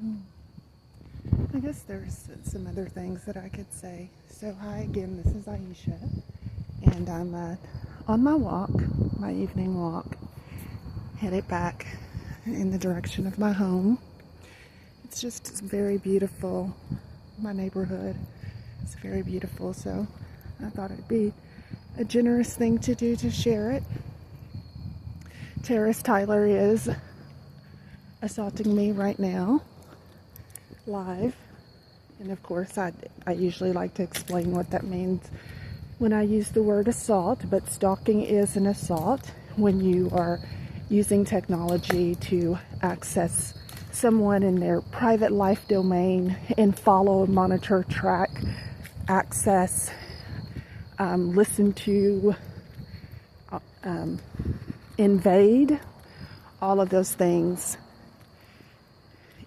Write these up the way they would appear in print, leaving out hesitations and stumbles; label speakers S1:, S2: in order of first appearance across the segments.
S1: I guess there's some other things that I could say. So hi again, this is Aisha, and I'm on my walk, my evening walk, headed back in the direction of my home. It's just very beautiful. My neighborhood is very beautiful, so I thought it'd be a generous thing to do to share it. Terrace Tyler is assaulting me right now, live. And of course, I usually like to explain what that means when I use the word assault, but stalking is an assault when you are using technology to access someone in their private life domain and follow, monitor, track, access, listen to, invade. All of those things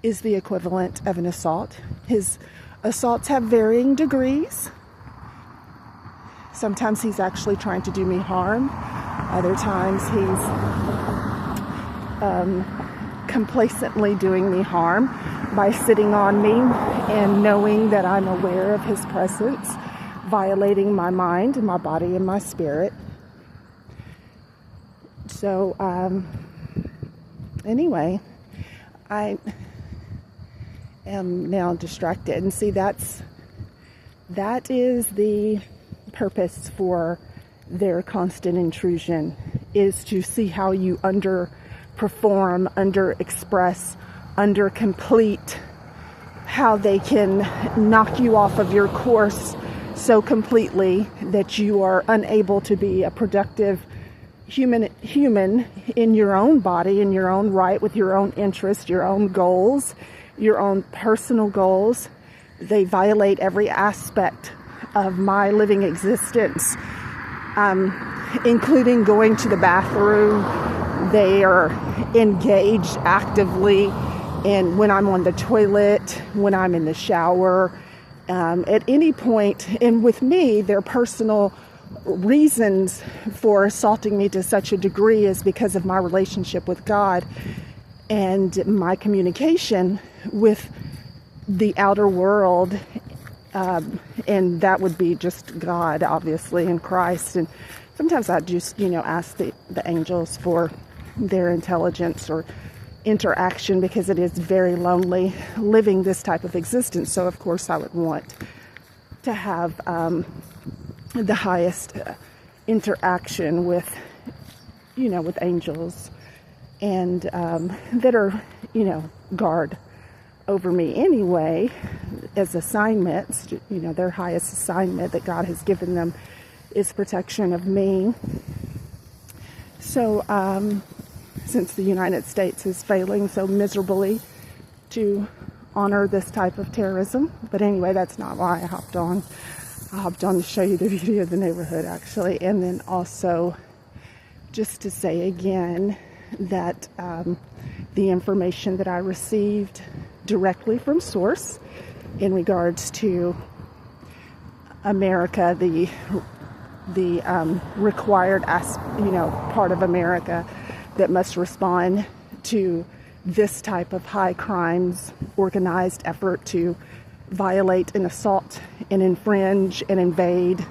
S1: is the equivalent of an assault. His assaults have varying degrees. Sometimes he's actually trying to do me harm. Other times he's complacently doing me harm by sitting on me and knowing that I'm aware of his presence, violating my mind, my body, and my spirit. So, anyway, I am now distracted. And see, that is the purpose for their constant intrusion, is to see how you underperform, underexpress, undercomplete, how they can knock you off of your course so completely that you are unable to be a productive human in your own body, in your own right, with your own interests, your own goals, your own personal goals. They violate every aspect of my living existence, including going to the bathroom. They are engaged actively in when I'm on the toilet, when I'm in the shower, at any point. And with me, their personal reasons for assaulting me to such a degree is because of my relationship with God and my communication with the outer world, and that would be just God, obviously, and Christ. And sometimes I just, ask the angels for their intelligence or interaction, because it is very lonely living this type of existence. So of course I would want to have the highest interaction with angels, and that are, guard over me anyway, as assignments. Their highest assignment that God has given them is protection of me. So, since the United States is failing so miserably to honor this type of terrorism, but anyway, that's not why I hopped on. I hopped on to show you the beauty of the neighborhood, actually, and then also just to say again that the information that I received directly from source in regards to America, the required part of America that must respond to this type of high crimes, organized effort to violate and assault and infringe and invade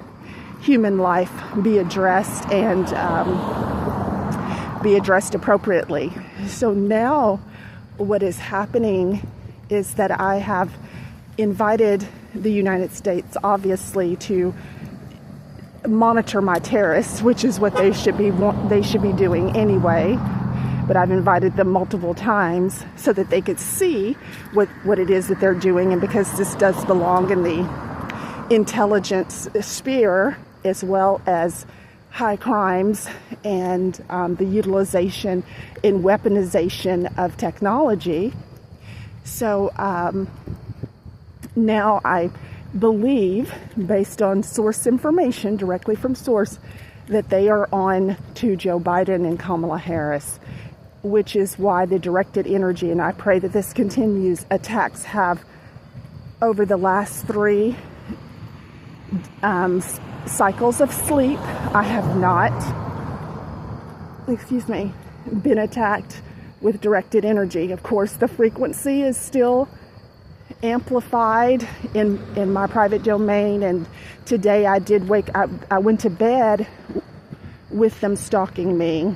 S1: human life, be addressed, and be addressed appropriately. So now what is happening is that I have invited the United States, obviously, to monitor my terrorists, which is what they should be doing anyway. But I've invited them multiple times so that they could see what it is that they're doing. And because this does belong in the intelligence sphere, as well as high crimes and the utilization and weaponization of technology. So now I believe, based on source information directly from source, that they are on to Joe Biden and Kamala Harris, which is why the directed energy, and I pray that this continues, attacks have, over the last 3 cycles of sleep, I have not, been attacked with directed energy. Of course, the frequency is still amplified in my private domain, and today I went to bed with them stalking me.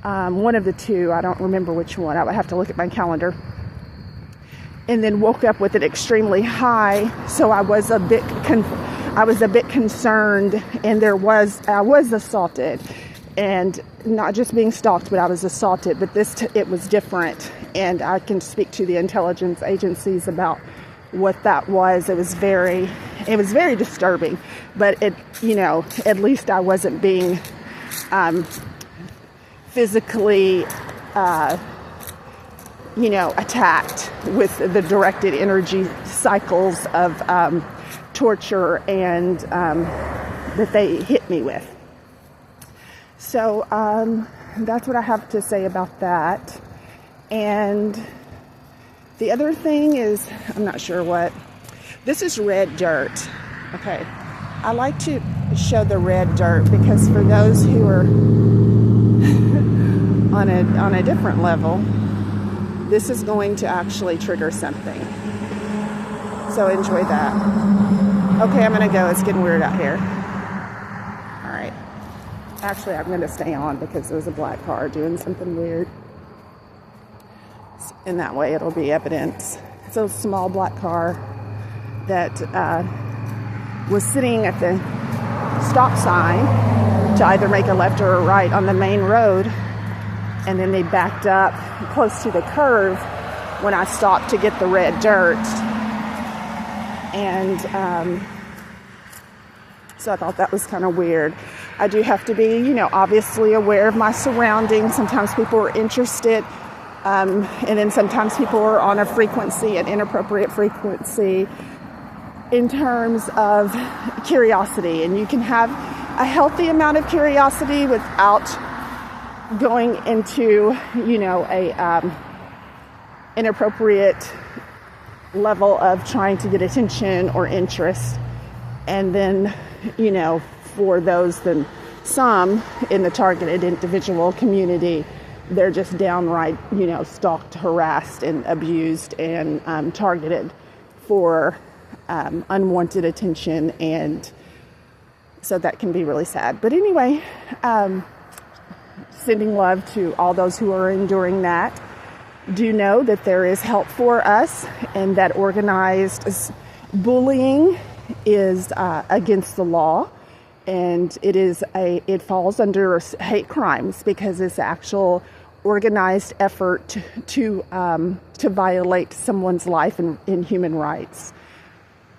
S1: One of the two, I don't remember which one. I would have to look at my calendar. And then woke up with it extremely high, so I was a bit concerned, and I was assaulted, and not just being stalked, but I was assaulted. But it was different, and I can speak to the intelligence agencies about what that was. It was very disturbing, but at least I wasn't being physically attacked with the directed energy cycles of torture and that they hit me with. So that's what I have to say about that. And the other thing is, I'm not sure what. This is red dirt. Okay. I like to show the red dirt because for those who are on a different level, this is going to actually trigger something. So enjoy that. Okay, I'm going to go. It's getting weird out here. All right. Actually, I'm going to stay on because there's a black car doing something weird. In that way, it'll be evidence. It's a small black car that was sitting at the stop sign to either make a left or a right on the main road. And then they backed up close to the curve when I stopped to get the red dirt. And so I thought that was kind of weird. I do have to be, obviously aware of my surroundings. Sometimes people are interested. And then sometimes people are on a frequency, an inappropriate frequency in terms of curiosity. And you can have a healthy amount of curiosity without going into, a inappropriate level of trying to get attention or interest. And then, for some in the targeted individual community, they're just downright, stalked, harassed, and abused and targeted for unwanted attention. And so that can be really sad. But anyway, sending love to all those who are enduring that. Do know that there is help for us, and that organized bullying is against the law, and it falls under hate crimes because it's actual organized effort to violate someone's life and human rights.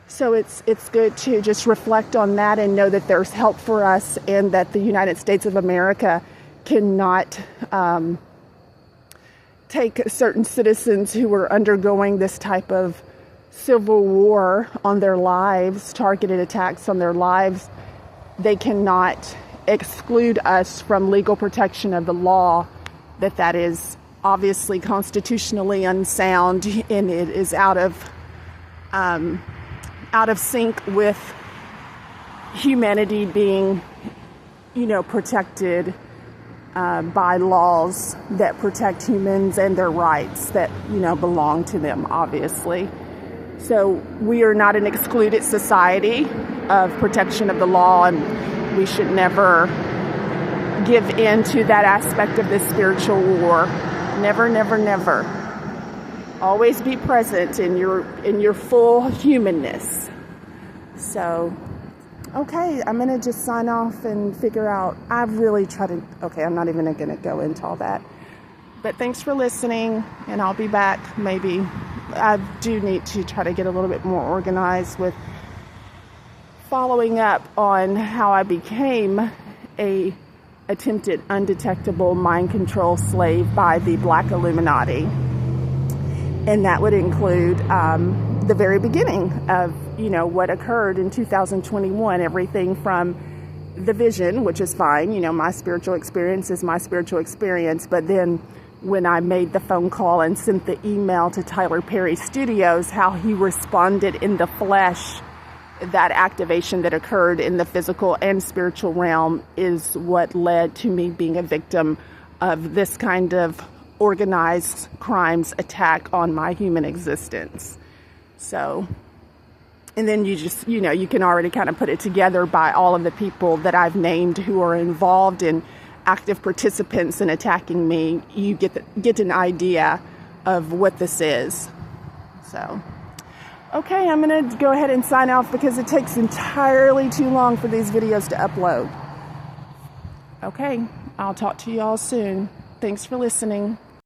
S1: So it's good to just reflect on that and know that there's help for us, and that the United States of America cannot take certain citizens who are undergoing this type of civil war on their lives, targeted attacks on their lives. They cannot exclude us from legal protection of the law. That is obviously constitutionally unsound, and it is out of sync with humanity being, protected by laws that protect humans and their rights that, belong to them, obviously. So we are not an excluded society of protection of the law, and we should never give in to that aspect of this spiritual war. Never, never, never. Always be present in your full humanness. So, okay, I'm going to just sign off and figure out. I'm not even going to go into all that. But thanks for listening, and I'll be back maybe. I do need to try to get a little bit more organized with following up on how I became a attempted undetectable mind control slave by the Black Illuminati. And that would include the very beginning of, what occurred in 2021, everything from the vision, which is fine. My spiritual experience is my spiritual experience. But then when I made the phone call and sent the email to Tyler Perry Studios, how he responded in the flesh, that activation that occurred in the physical and spiritual realm is what led to me being a victim of this kind of organized crime's attack on my human existence. So, and then you just, you can already kind of put it together by all of the people that I've named who are involved in active participants in attacking me. You get an idea of what this is. So, okay, I'm going to go ahead and sign off because it takes entirely too long for these videos to upload. Okay, I'll talk to you all soon. Thanks for listening.